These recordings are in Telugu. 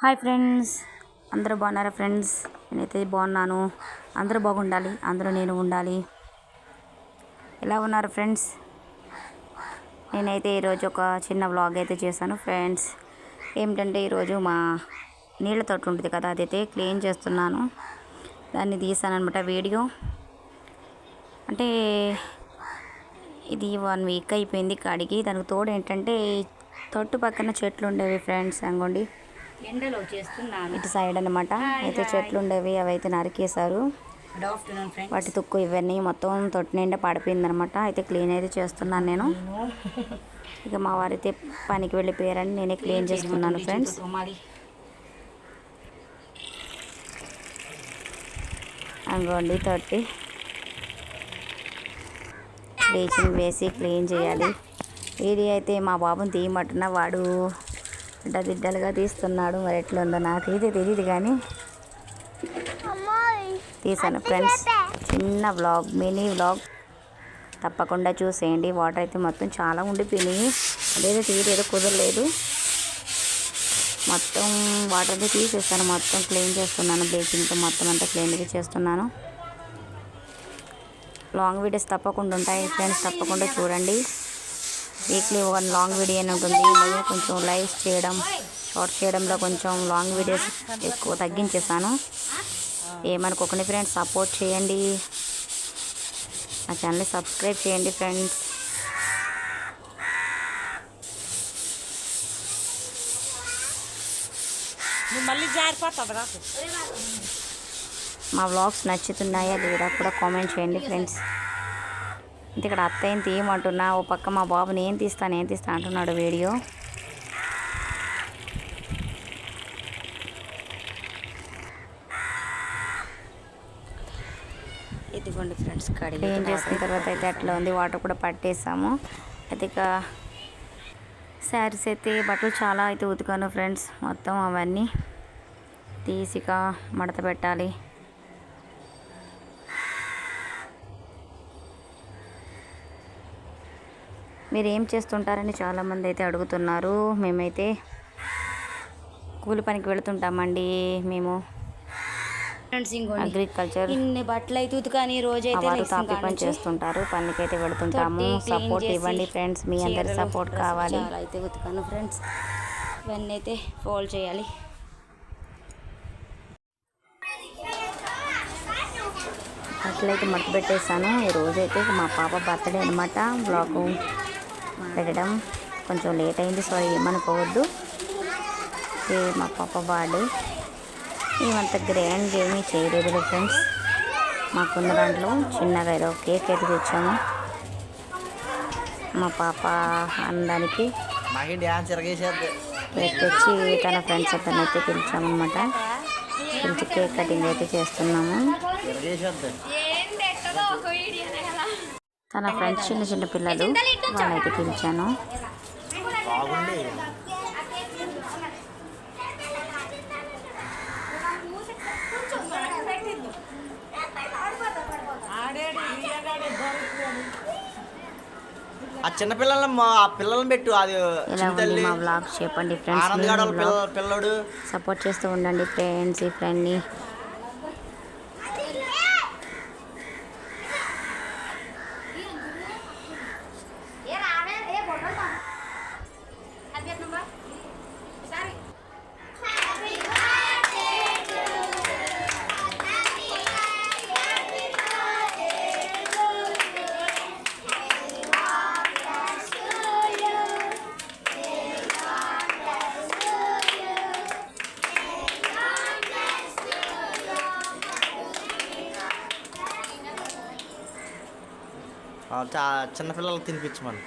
హాయ్ ఫ్రెండ్స్, అందరూ బాగున్నారా ఫ్రెండ్స్? నేనైతే బాగున్నాను. అందరూ బాగుండాలి, అందరూ నేను ఉండాలి. ఎలా ఉన్నారు ఫ్రెండ్స్? నేనైతే ఈరోజు ఒక చిన్న వ్లాగ్ అయితే చేశాను ఫ్రెండ్స్. ఏమిటంటే ఈరోజు మా నీళ్ళ తోట ఉంటుంది కదా, అదైతే క్లీన్ చేస్తున్నాను. దాన్ని తీసాను అనమాట వీడియో. అంటే ఇది 1 వీక్ అయిపోయింది కడిగి. దానికి తోడు ఏంటంటే తోట పక్కన చెట్లు ఉండేవి ఫ్రెండ్స్. అంగోండి ఎండలో చేస్తున్నాను. ఇటు సైడ్ అనమాట. అయితే చెట్లు ఉండేవి, అవి అయితే నరికేశారు. Good afternoon friends. వాటి తుక్కు ఇవన్నీ మొత్తం తొట్టి నిండా పడిపోయింది అనమాట. అయితే క్లీన్ అయితే చేస్తున్నాను నేను. ఇక మా వారైతే పనికి వెళ్ళిపోయారని నేనే క్లీన్ చేస్తున్నాను ఫ్రెండ్స్. అంగోండి తొట్టి బ్లీచింగ్ వేసి క్లీన్ చేయాలి. ఇది అయితే మా బాబుని తీయమంటున్నా, వాడు దిడ్డలుగా తీస్తున్నాడు. మరి ఎట్లా ఉందో నాకు ఇది తెలియదు, కానీ తీసాను ఫ్రెండ్స్. చిన్న వ్లాగ్, మినీ వ్లాగ్ తప్పకుండా చూసేయండి. వాటర్ అయితే మొత్తం చాలా ఉండిపోయినాయి. అదేదో తీరేదో కుదరలేదు. మొత్తం వాటర్ అయితే తీసేస్తాను, మొత్తం క్లీన్ చేస్తున్నాను. బ్లీచింగ్తో మొత్తం అంతా క్లీన్గా చేస్తున్నాను. లాంగ్ వీడియోస్ తప్పకుండా ఉంటాయి ఫ్రెండ్స్, తప్పకుండా చూడండి. వీక్లీ 1 లాంగ్ వీడియో అని ఉంటుంది. మళ్ళీ కొంచెం లైవ్స్ చేయడం, షార్ట్ చేయడంలో కొంచెం లాంగ్ వీడియోస్ ఎక్కువ తగ్గించేసాను. ఏమనుకోకండి ఫ్రెండ్స్, సపోర్ట్ చేయండి. నా ఛానల్ని సబ్స్క్రైబ్ చేయండి ఫ్రెండ్స్. మా వ్లాగ్స్ నచ్చుతున్నాయా లేదా కూడా కామెంట్ చేయండి ఫ్రెండ్స్. అంటే ఇక్కడ అత్తయ్యని తీయమంటున్నా, ఓ పక్క మా బాబుని ఏం తీస్తా అంటున్నాడు వీడియో. ఇదిగోండి ఫ్రెండ్స్, క్లీన్ చేసిన తర్వాత అయితే అట్లా ఉంది. వాటర్ కూడా పట్టేసాము. అయితే ఇక శారీస్ అయితే బట్టలు చాలా అయితే ఉతికాను ఫ్రెండ్స్. మొత్తం అవన్నీ తీసిక మడత పెట్టాలి. మీరు ఏం చేస్తుంటారని చాలామంది అయితే అడుగుతున్నారు. మేమైతే కూలి పనికి వెళుతుంటామండి. మేము అగ్రికల్చర్ ఇన్ని బట్టలు అయితే ఉతుకాని రోజైతే తాపి పని చేస్తుంటారు. పనికైతే వెళుతుంటాము. సపోర్ట్ ఇవ్వండి ఫ్రెండ్స్, మీ అందరి సపోర్ట్ కావాలి. చాలా అయితే ఉతుకాను ఫ్రెండ్స్. ఇవన్నీ అయితే ఫోల్డ్ చేయాలి. అట్లయితే మడత పెట్టేశాను. ఈరోజైతే మా పాప బర్త్డే అనమాట. బ్లాగ్ పెట్టడం కొంచెం లేట్ అయింది, సారీ ఏమనుకోవద్దు. మా పాప బర్త్డే ఏమంత గ్రాండ్ ఏమీ చేయలేదు ఫ్రెండ్స్. మాకున్న దాంట్లో చిన్నగా ఏదో కేక్ అయితే తెచ్చాము. మా పాప అనడానికి కేక్ తెచ్చి తన ఫ్రెండ్స్ అతనైతే పిలిచామన్నమాట. పిలిచి కేక్ కటింగ్ అయితే చేస్తున్నాము. తన ఫ్రెండ్స్ చిన్న చిన్న పిల్లలు, వాళ్ళైతే పిలిచాను. ఆ చిన్న పిల్లలను పెట్టు. అది ఎలా ఉంది మా వ్లాగ్ చెప్పండి ఫ్రెండ్స్. పిల్లడు సపోర్ట్ చేస్తూ ఉండండి ఫ్రెండ్స్. ఈ ఫ్రెండ్ని చిన్నపిల్లలకు తినిపించమని.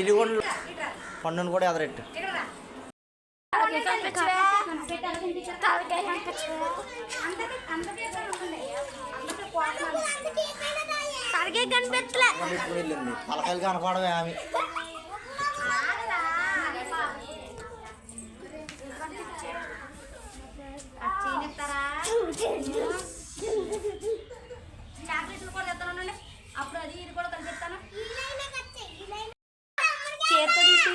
ఇలిగొండలు పండును కూడా ఎదరెట్టు. వెళ్ళింది తలకాయలు కనపడమే ఆమె. చాక్లెట్లు కూడా తెస్తాను. అప్పుడు అది ఇది కూడా కలిపిస్తాను. చేత్తో తీసి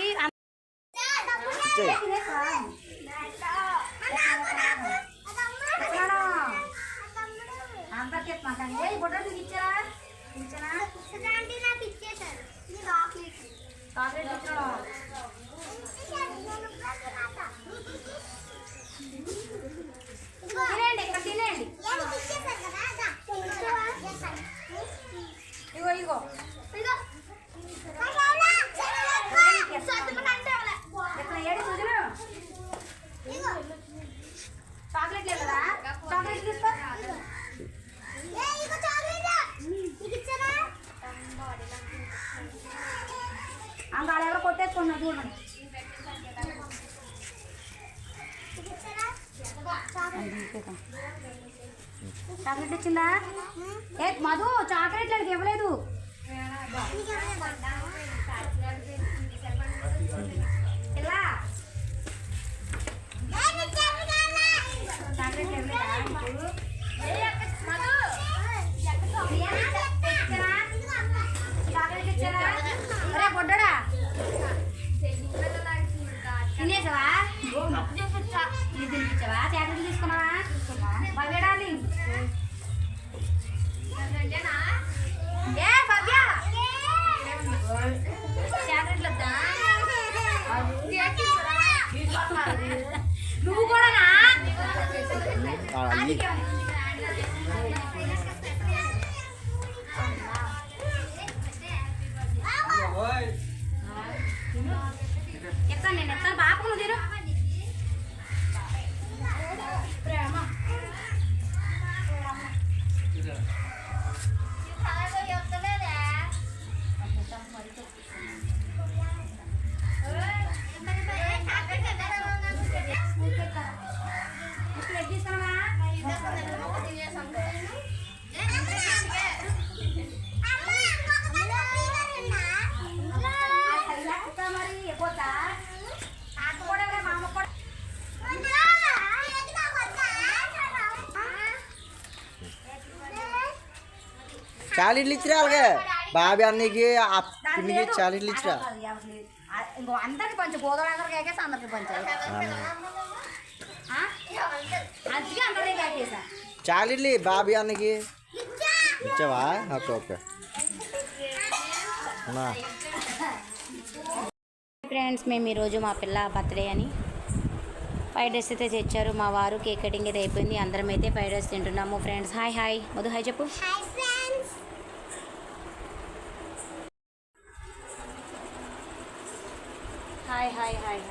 అందరికి బొడ్డలు ఇచ్చారా? చాక్లెట్ ఇచ్చాడు. తినేయండి, ఇక్కడ తినేయండి. ఇగో ఇగో ఏడు చూసిన చాక్లెట్ లేదా? చాక్లెట్ తీసుకో. అంత ఎవరో కొట్టేసుకున్నా చూడండి. చాక్లెట్ ఇచ్చిందా? ఏ మధు చాక్లెట్ ఇవ్వలేదు. ఇలా చాక్లెట్ ఇవ్వలేదా? చాక్లెట్ ఇచ్చారా? అరే బొడ్డడా తినేసావా? ఇది తినిపించావా? చాక్లెట్ తీసుకున్నావా? భవ్యడాలి ఏ భవ్య చాక్లెట్లు వద్దా? నువ్వు కూడానా? ఎత్తాను నేను ఎత్తాను. బాపు నువ్వు తిరు. చాలీట్లు ఇచ్చిరా అలాగే బాబీ అన్నకి పిన్నికి చాలీట్లు ఇచ్చిరా. ఇంకో అందరికి పంచు గోదావరి కేకేసి అందరికి పంచాలి. అందుకే అందరికీ కేకేసా. చాలీట్లు బాబీ అన్నకి ఇచ్చావా? Okay okay. ఫ్రెండ్స్ మేము ఈరోజు మా పిల్ల బర్త్డే అని ఫ్రైడ్ రైస్ అయితే తెచ్చారు మా వారు. కేక్ కటింగ్ అయితే అయిపోయింది. అందరం అయితే ఫ్రైడ్ రైస్ తింటున్నాము friends. Hi hi Madhu hi చెప్పు. Hi hi hi.